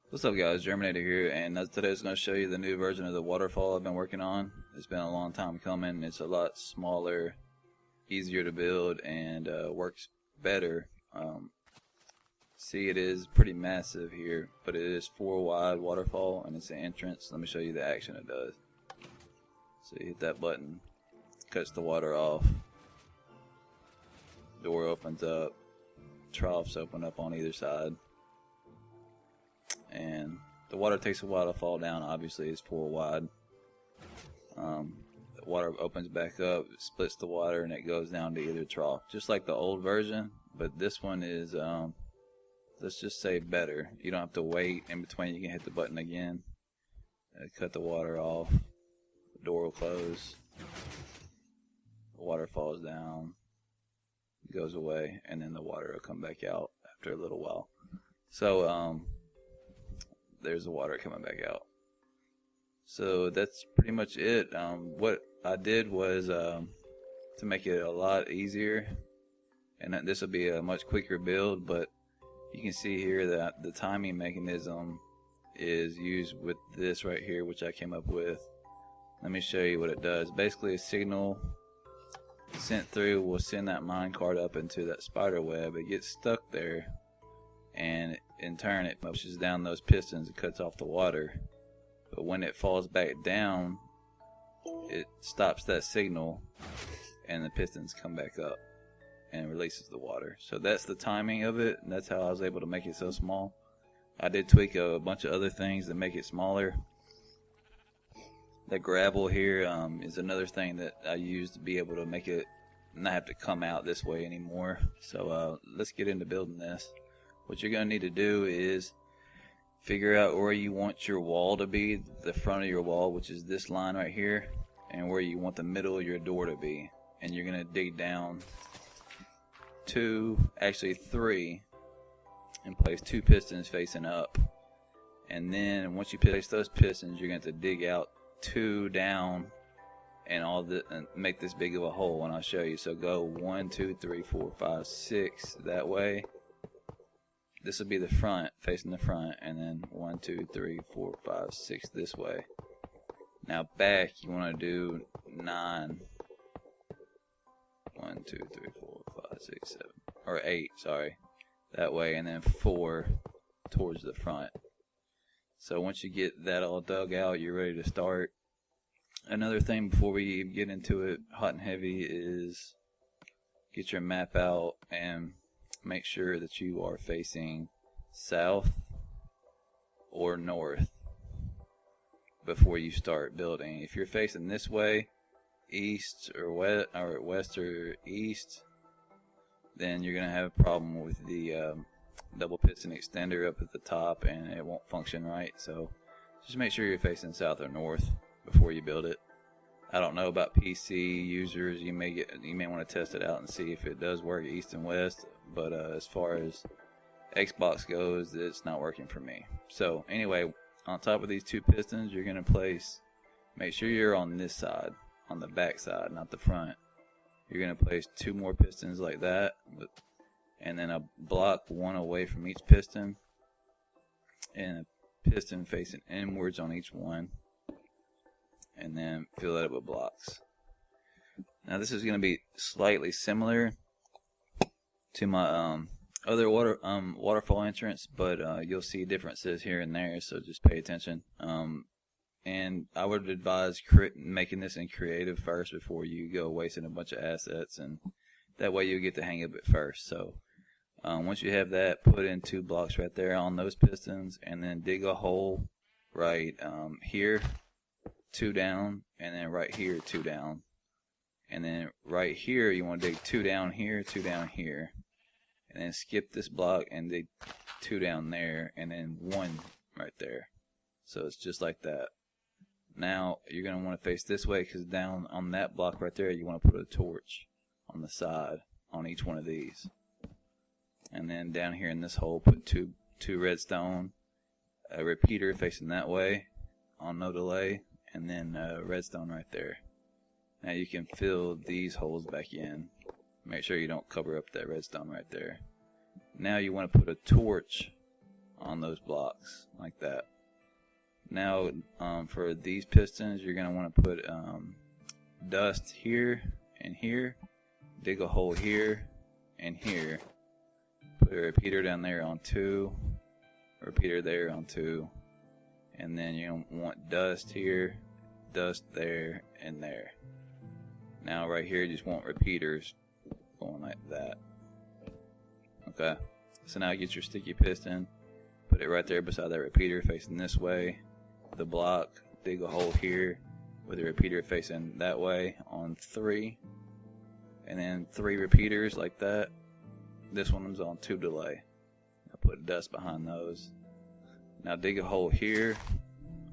What's up guys, Germinator here, and today's going to show you the new version of the Waterfall I've been working on. It's been a long time coming. It's a lot smaller, easier to build, and works better. See, it is pretty massive here, but it is 4 wide waterfall, and it's an entrance. Let me show you the action it does. So you hit that button, cuts the water off, door opens up, troughs open up on either side. And the water takes a while to fall down. Obviously it's 4 wide. The water opens back up, it splits the water, and it goes down to either trough, just like the old version. But this one is let's just say better. You don't have to wait in between. You can hit the button again, cut the water off, the door will close, the water falls down, goes away, and then the water will come back out after a little while. So there's the water coming back out. So that's pretty much it. What I did was to make it a lot easier, and this will be a much quicker build, but you can see here that the timing mechanism is used with this right here, which I came up with. Let me show you what it does. Basically, a signal sent through will send that minecart up into that spider web. It gets stuck there, and in turn it pushes down those pistons and cuts off the water. But when it falls back down, it stops that signal and the pistons come back up and releases the water. So that's the timing of it, and that's how I was able to make it so small. I did tweak a bunch of other things to make it smaller. The gravel here is another thing that I used to be able to make it not have to come out this way anymore. So let's get into building this. What you're going to need to do is figure out where you want your wall to be, the front of your wall, which is this line right here, and where you want the middle of your door to be. And you're going to dig down 3, and place 2 pistons facing up. And then once you place those pistons, you're going to have to dig out 2 down and make this big of a hole, and I'll show you. So go 1, 2, 3, 4, 5, 6 that way. This will be the front, facing the front, and then 1, 2, 3, 4, 5, 6 this way. Now back, you want to do 9. 1, 2, 3, 4, 5, 6, 7, or 8, sorry, that way, and then 4 towards the front. So once you get that all dug out, you're ready to start. Another thing before we get into it hot and heavy is get your map out and make sure that you are facing south or north before you start building. If you're facing this way, east or west or east, then you're going to have a problem with the double piston extender up at the top, and it won't function right. So just make sure you're facing south or north before you build it. I don't know about PC users. You may want to test it out and see if it does work east and west, but as far as Xbox goes, it's not working for me. So anyway, on top of these 2 pistons, you're going to make sure you're on this side, on the back side, not the front. You're going to place 2 more pistons like that, and then a block 1 away from each piston, and a piston facing inwards on each one, and then fill that up with blocks. Now this is going to be slightly similar to my other waterfall entrance, but you'll see differences here and there, so just pay attention. And I would advise making this in creative first before you go wasting a bunch of assets, and that way you get the hang of it first. So once you have that, put in 2 blocks right there on those pistons, and then dig a hole right here, 2 down, and then right here 2 down, and then right here you want to dig 2 down here, 2 down here, and then skip this block and dig 2 down there, and then 1 right there. So it's just like that. Now you're going to want to face this way, because down on that block right there you want to put a torch on the side on each one of these. And then down here in this hole put two redstone, a repeater facing that way on no delay, and then redstone right there. Now you can fill these holes back in. Make sure you don't cover up that redstone right there. Now you want to put a torch on those blocks like that. Now for these pistons, you're going to want to put dust here and here, dig a hole here and here, put a repeater down there on 2, repeater there on 2, and then you want dust here, dust there, and there. Now right here you just want repeaters going like that. Okay, so now get your sticky piston, put it right there beside that repeater facing this way, the block, dig a hole here with the repeater facing that way on 3, and then 3 repeaters like that. This one's on 2 delay. I put dust behind those. Now dig a hole here,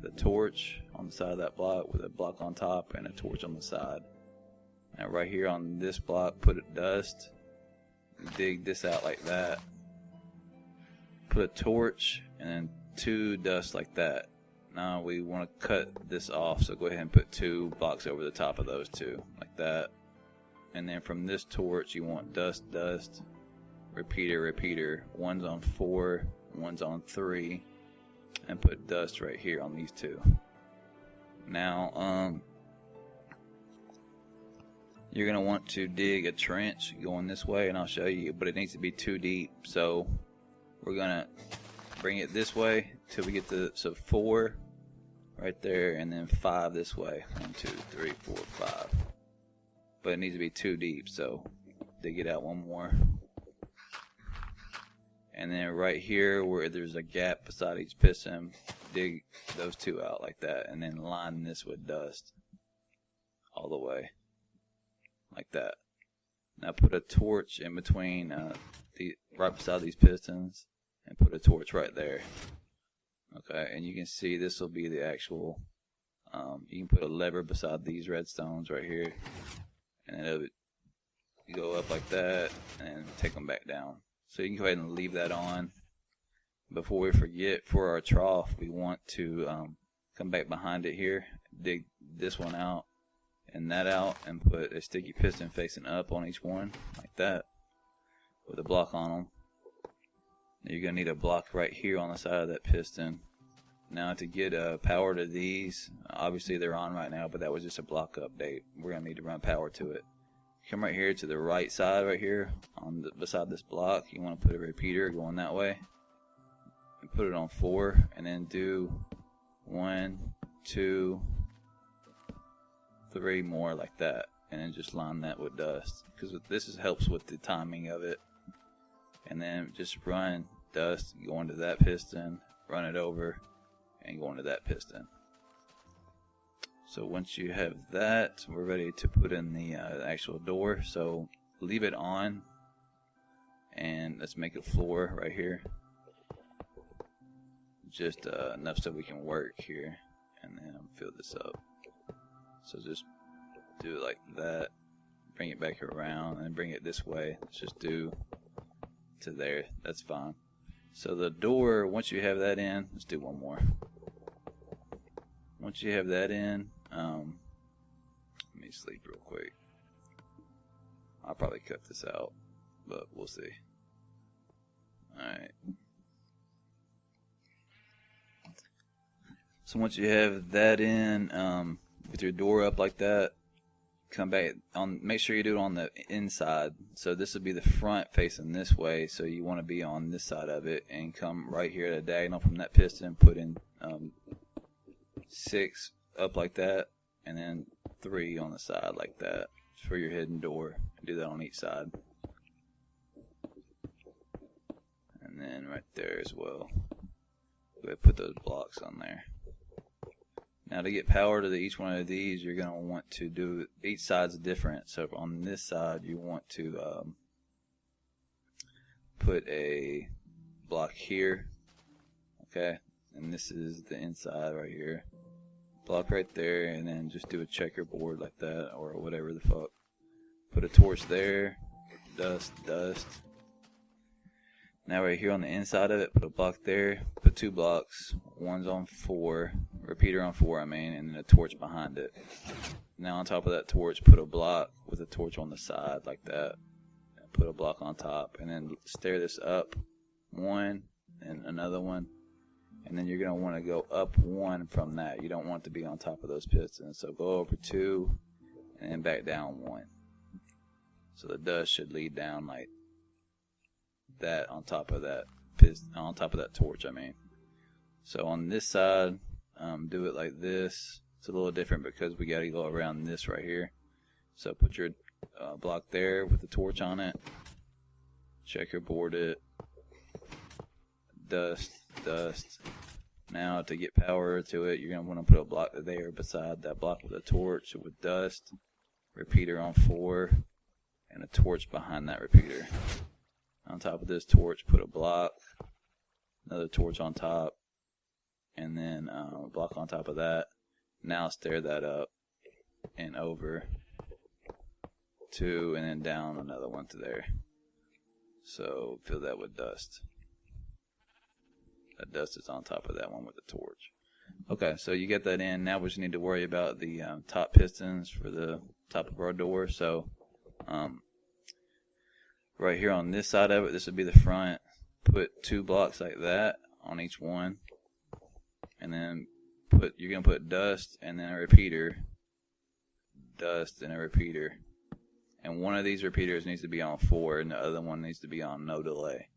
the torch on the side of that block with a block on top and a torch on the side. Now right here on this block, put a dust, dig this out like that, put a torch, and then 2 dust like that. Now we want to cut this off, so go ahead and put 2 blocks over the top of those 2 like that. And then from this torch you want dust, dust, repeater, repeater. One's on 4, one's on 3, and put dust right here on these 2. Now you're going to want to dig a trench going this way, and I'll show you, but it needs to be 2 deep. So we're going to bring it this way till we get to 4 right there, and then 5 this way. 1, 2, 3, 4, 5. But it needs to be 2 deep, so dig it out 1 more. And then right here where there's a gap beside each piston, dig those 2 out like that, and then line this with dust all the way like that. Now put a torch in between right beside these pistons, and put a torch right there. Okay, and you can see this will be the actual you can put a lever beside these redstones right here, and then it'll go up like that and take them back down. So you can go ahead and leave that on. Before we forget, for our trough, we want to come back behind it here, dig this one out and that out, and put a sticky piston facing up on each one like that with a block on them. You're going to need a block right here on the side of that piston. Now to get power to these, obviously they're on right now, but that was just a block update. We're going to need to run power to it. Come right here to the right side right here beside this block. You want to put a repeater going that way and put it on 4, and then do 1, 2, 3 more like that, and then just line that with dust, because this helps with the timing of it. And then just run dust, go into that piston, run it over, and go into that piston. So once you have that, we're ready to put in the actual door. So leave it on, and let's make a floor right here, just enough so we can work here, and then fill this up. So just do it like that, bring it back around, and bring it this way. Let's just do to there. That's fine. So the door, once you have that in, let's do 1 more. Once you have that in, let me sleep real quick. I'll probably cut this out, but we'll see. Alright. So once you have that in, with your door up like that, come back on, make sure you do it on the inside. So this will be the front facing this way, so you want to be on this side of it, and come right here at a diagonal from that piston, put in 6 up like that, and then 3 on the side like that for your hidden door. Do that on each side, and then right there as well. Go ahead and put those blocks on there. Now to get power to each one of these, you're going to want to do, each side's different. So on this side you want to put a block here, okay, and this is the inside right here. Block right there, and then just do a checkerboard like that, or whatever the fuck. Put a torch there, dust, dust. Now right here on the inside of it, put a block there, put 2 blocks, one's on 4, repeater on 4 I mean, and then a torch behind it. Now on top of that torch, put a block with a torch on the side like that, and put a block on top, and then stair this up 1, and another one. And then you're going to want to go up 1 from that. You don't want to be on top of those pistons. So go over 2 and then back down 1. So the dust should lead down like that on top of that piston, on top of that torch, I mean. So on this side, do it like this. It's a little different because we got to go around this right here. So put your block there with the torch on it. Checkerboard it. Dust. Now to get power to it, you're going to want to put a block there beside that block with a torch with dust. Repeater on 4. And a torch behind that repeater. On top of this torch, put a block. Another torch on top. And then a block on top of that. Now stir that up and over 2 and then down another one to there. So fill that with dust. That dust is on top of that one with the torch. Okay, so you get that in. Now we just need to worry about the top pistons for the top of our door. So right here on this side of it, this would be the front. Put 2 blocks like that on each one. And then you're going to put dust and then a repeater. Dust and a repeater. And one of these repeaters needs to be on 4 and the other one needs to be on no delay.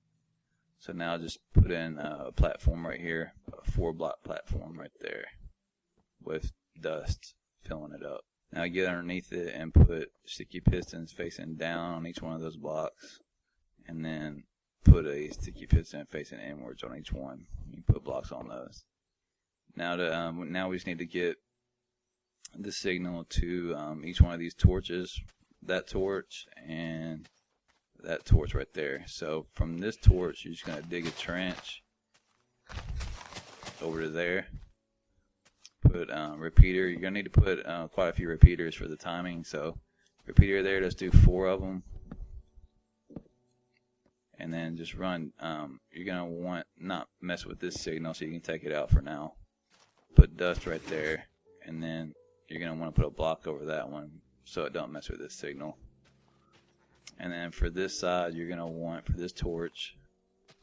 So now just put in a platform right here, a 4-block platform right there with dust filling it up. Now get underneath it and put sticky pistons facing down on each one of those blocks. And then put a sticky piston facing inwards on each one. You put blocks on those. Now we just need to get the signal to each one of these torches. That torch and that torch right there. So from this torch, you're just going to dig a trench over to there. Put repeater. You're going to need to put quite a few repeaters for the timing. So repeater there, let's do 4 of them. And then just run. You're going to want not mess with this signal, so you can take it out for now. Put dust right there. And then you're going to want to put a block over that one so it don't mess with this signal. And then for this side, you're going to want, for this torch,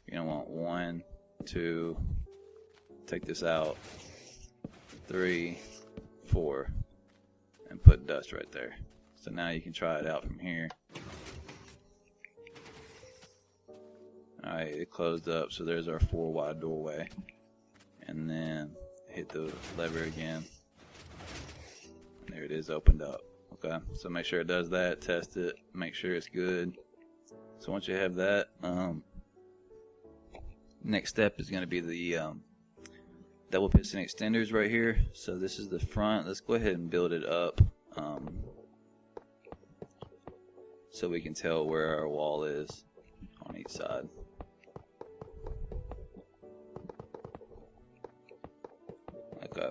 you're going to want 1, 2, take this out, 3, 4, and put dust right there. So now you can try it out from here. Alright, it closed up, so there's our 4-wide doorway. And then hit the lever again. And there it is, opened up. Okay, so make sure it does that, test it, make sure it's good. So once you have that, next step is going to be the double piston extenders right here. So this is the front. Let's go ahead and build it up so we can tell where our wall is on each side. Okay,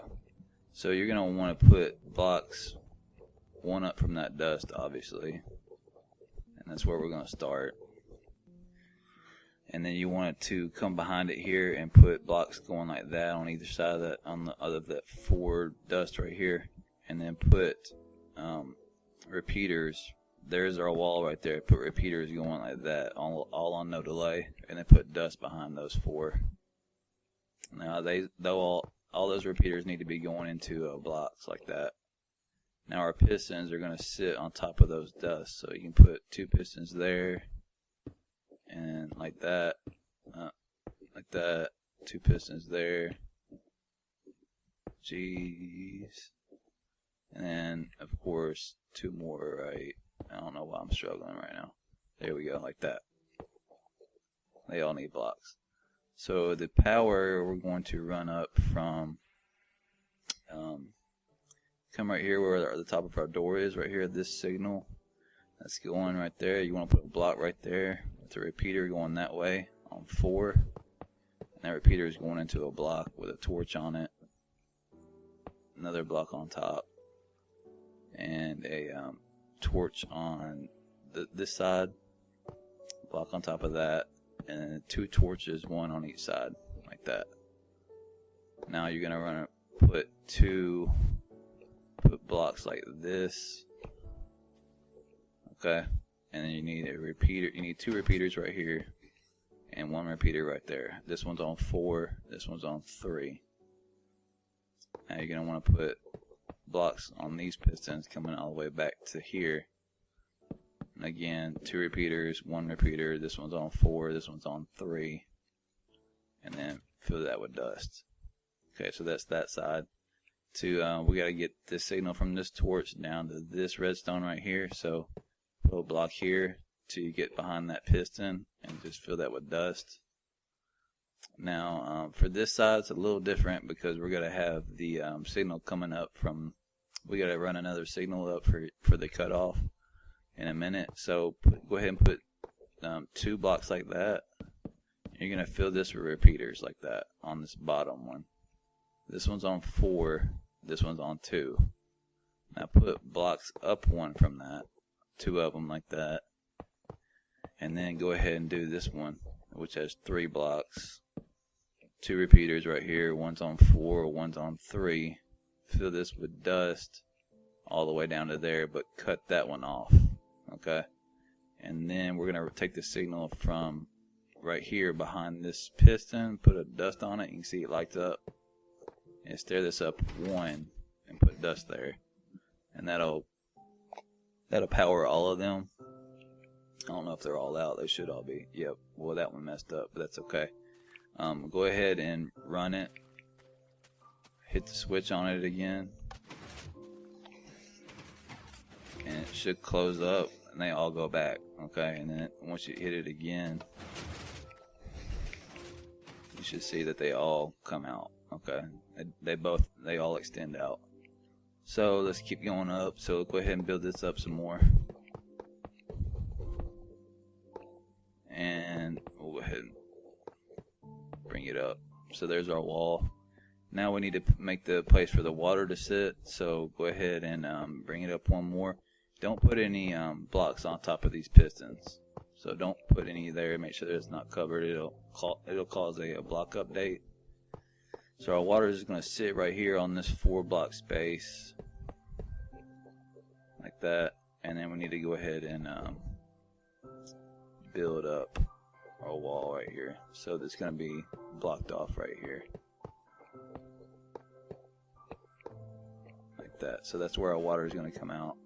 so you're going to want to put blocks 1 up from that dust, obviously, and that's where we're going to start. And then you want it to come behind it here and put blocks going like that on either side of that, on the other that 4 dust right here, and then put repeaters. There's our wall right there. Put repeaters going like that, all on no delay, and then put dust behind those 4. Now all those repeaters need to be going into blocks like that. Now our pistons are going to sit on top of those dusts, so you can put 2 pistons there, and like that, 2 pistons there, jeez, and then of course 2 more right. I don't know why I'm struggling right now. There we go, like that. They all need blocks. So the power we're going to run up from come right here where the top of our door is, right here, this signal. That's going right there. You want to put a block right there with the repeater going that way on 4. And that repeater is going into a block with a torch on it. Another block on top. And a torch on this side. Block on top of that. And then 2 torches, 1 on each side, like that. Now you're going to put 2 blocks like this. Okay, and then you need a repeater. You need 2 repeaters right here, and 1 repeater right there. This one's on 4, this one's on 3. Now you're going to want to put blocks on these pistons coming all the way back to here. And again, 2 repeaters, 1 repeater, this one's on 4, this one's on 3. And then fill that with dust. Okay, so that's that side. We got to get this signal from this torch down to this redstone right here. So put a block here till you get behind that piston and just fill that with dust. Now for this side it's a little different because we're going to have the signal coming up from, we got to run another signal up for the cutoff in a minute. So go ahead and put 2 blocks like that. You're going to fill this with repeaters like that on this bottom one. This one's on 4, this one's on 2. Now put blocks up 1 from that, 2 of them like that. And then go ahead and do this one, which has 3 blocks. 2 repeaters right here, one's on 4, one's on 3. Fill this with dust all the way down to there, but cut that one off. Okay? And then we're going to take the signal from right here behind this piston, put a dust on it. You can see it lights up. And stir this up 1 and put dust there. And that'll power all of them. I don't know if they're all out. They should all be. Yep. Well, that one messed up, but that's okay. Go ahead and run it. Hit the switch on it again. And it should close up and they all go back. Okay. And then once you hit it again, you should see that they all come out. Okay. They all extend out. So let's keep going up. So go ahead and build this up some more. And we'll go ahead and bring it up. So there's our wall. Now we need to make the place for the water to sit. So go ahead and bring it up 1 more. Don't put any blocks on top of these pistons. So don't put any there. Make sure that it's not covered. It'll cause a block update. So our water is going to sit right here on this 4 block space. Like that. And then we need to go ahead and build up our wall right here. So that's going to be blocked off right here. Like that. So that's where our water is going to come out.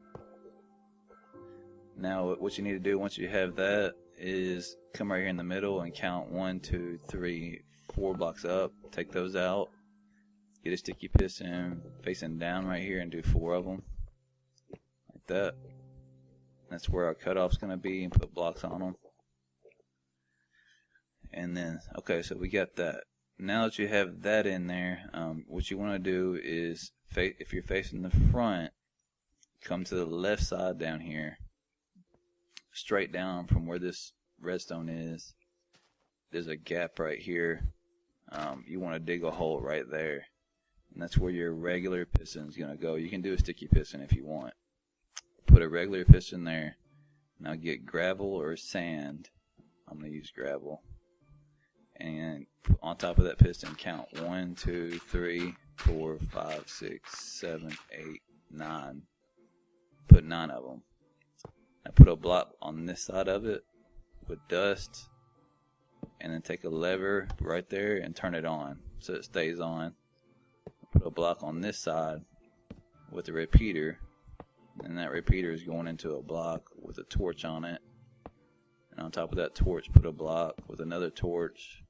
Now what you need to do once you have that is come right here in the middle and count 1, 2, 3, 4 blocks up. Take those out. Get a sticky piston facing down right here and do 4 of them. Like that. That's where our cutoff's going to be, and put blocks on them. And then, okay, so we got that. Now that you have that in there, what you want to do is, if you're facing the front, come to the left side down here. Straight down from where this redstone is. There's a gap right here. You want to dig a hole right there. And that's where your regular piston is going to go. You can do a sticky piston if you want. Put a regular piston there. Now get gravel or sand. I'm going to use gravel. And on top of that piston, count 1, 2, 3, 4, 5, 6, 7, 8, 9. Put 9 of them. Now put a block on this side of it with dust. And then take a lever right there and turn it on so it stays on. Put a block on this side with a repeater. And that repeater is going into a block with a torch on it. And on top of that torch, put a block with another torch.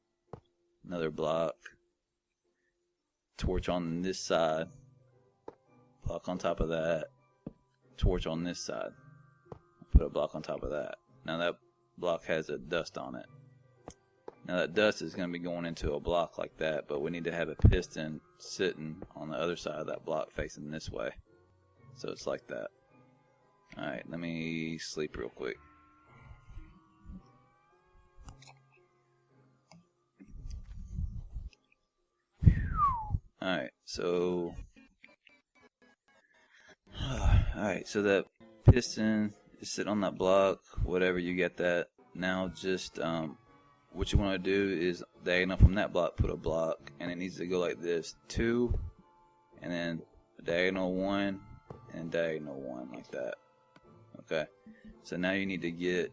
Another block. Torch on this side. Block on top of that. Torch on this side. Put a block on top of that. Now that block has a dust on it. Now that dust is going to be going into a block like that, but we need to have a piston sitting on the other side of that block facing this way. So it's like that. Alright, let me sleep real quick. Alright, so that piston is sitting on that block, whatever, you get that. Now just what you want to do is diagonal from that block, put a block, and it needs to go like this: 2, and then diagonal 1, and diagonal 1, like that. Okay, so now you need to get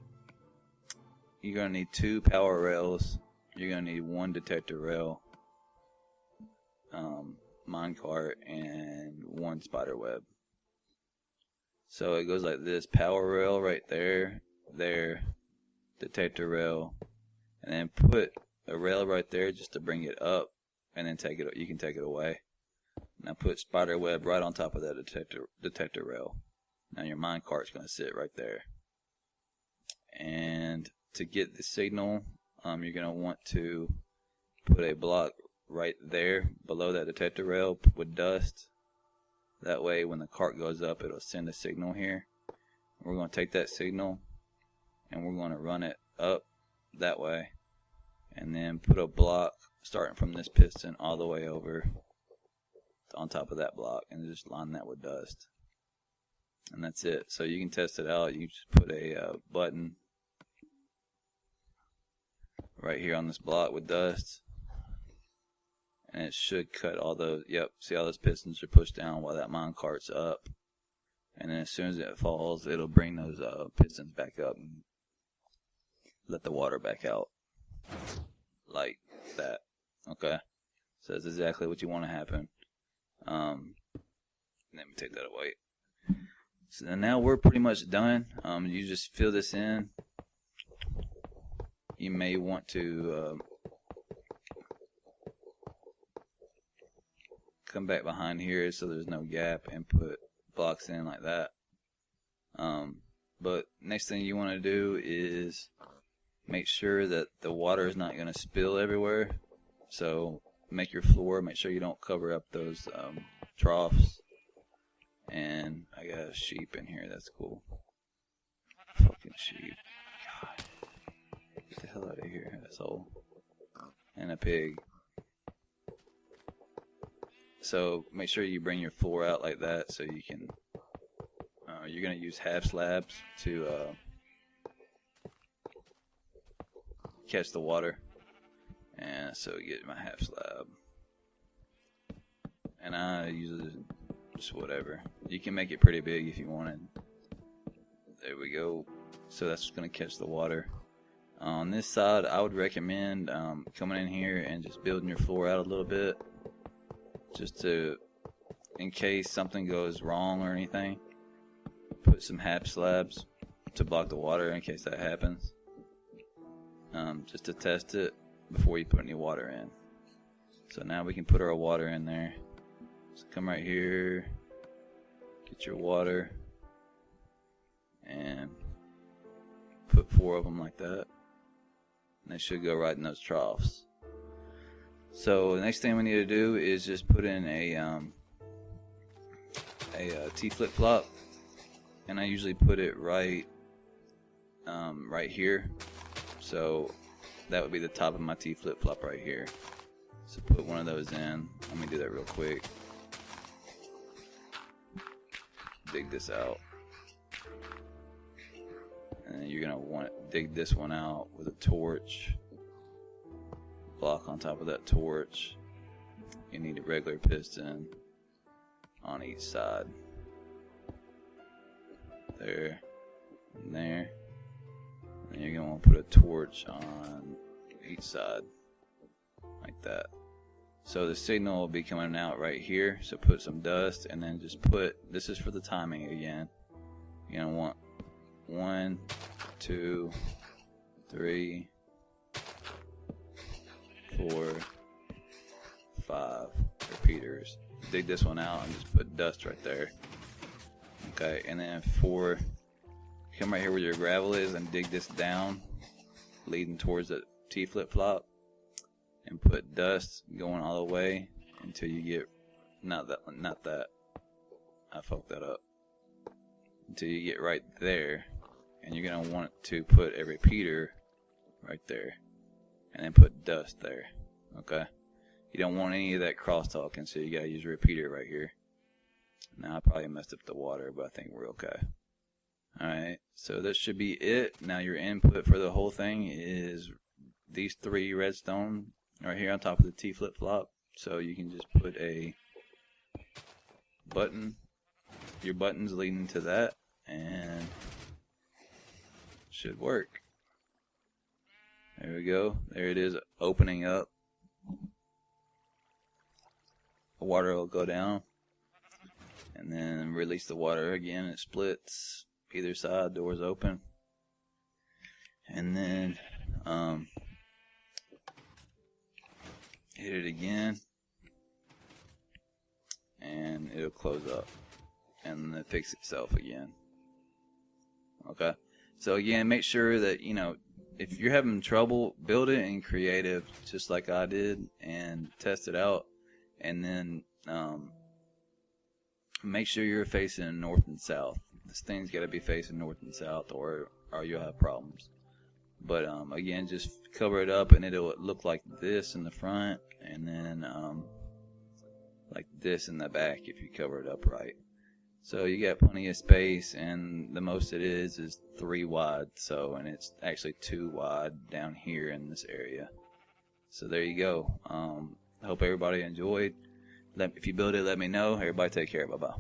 you're going to need 2 power rails. You're going to need 1 detector rail, minecart, and 1 spider web. So it goes like this: power rail right there, detector rail, and then put a rail right there just to bring it up, and then you can take it away. Now put spider web right on top of that detector rail. Now your minecart's going to sit right there. And to get the signal, you're going to want to put a block right there below that detector rail with dust. That way when the cart goes up, it'll send a signal here. We're going to take that signal and we're going to run it up that way, and then put a block starting from this piston all the way over on top of that block, and just line that with dust. And that's it. So you can test it out. You just put a button right here on this block with dust, and it should cut all those. Yep, see how those pistons are pushed down while that minecart's up, and then as soon as it falls, it'll bring those pistons back up and let the water back out like that. Okay, so that's exactly what you want to happen. Let me take that away. So now we're pretty much done. You just fill this in. You may want to come back behind here so there's no gap and put blocks in like that. But next thing you want to do is make sure that the water is not going to spill everywhere. So make your floor, make sure you don't cover up those troughs. And I got a sheep in here, that's cool. Fucking sheep. God. Get the hell out of here, asshole. And a pig. So make sure you bring your floor out like that so you can, you're going to use half slabs to catch the water. And so get my half slab. And I use just whatever. You can make it pretty big if you wanted. There we go. So that's going to catch the water. On this side, I would recommend coming in here and just building your floor out a little bit, just to, in case something goes wrong or anything, put some half slabs to block the water in case that happens, just to test it before you put any water in. So now we can put our water in there. So come right here, get your water, and put 4 of them like that. And they should go right in those troughs. So the next thing we need to do is just put in a T flip-flop, and I usually put it right here. So that would be the top of my T flip-flop right here. So put one of those in. Let me do that real quick. Dig this out, and then you're gonna want to dig this one out with a torch. Block on top of that torch. You need a regular piston on each side. There and there. And you're gonna want to put a torch on each side like that. So the signal will be coming out right here. So put some dust, and then just put, this is for the timing again. You're gonna want 1, 2, 3, 4, 5 repeaters. Dig this one out and just put dust right there. Okay, and then come right here where your gravel is and dig this down, leading towards the T flip-flop, and put dust going all the way until you get, not that, I fucked that up, until you get right there, and you're going to want to put a repeater right there, and then put dust there. Okay, you don't want any of that crosstalking, so you got to use a repeater right here. Now I probably messed up the water, but I think we're okay. Alright, so that should be it. Now your input for the whole thing is these 3 redstone right here on top of the T flip-flop. So you can just put a button, your buttons leading to that, and it should work. There we go. There it is, opening up. The water will go down, and then release the water again. It splits either side. Doors open, and then hit it again, and it'll close up, and then fix itself again. Okay. So again, make sure that, you know, if you're having trouble, build it in creative, just like I did, and test it out. And then make sure you're facing north and south. This thing's got to be facing north and south, or you'll have problems. But again, just cover it up, and it'll look like this in the front, and then like this in the back if you cover it up right. So you got plenty of space, and the most it is 3 wide. So, and it's actually 2 wide down here in this area. So there you go. I hope everybody enjoyed. If you build it, let me know. Everybody take care. Bye-bye.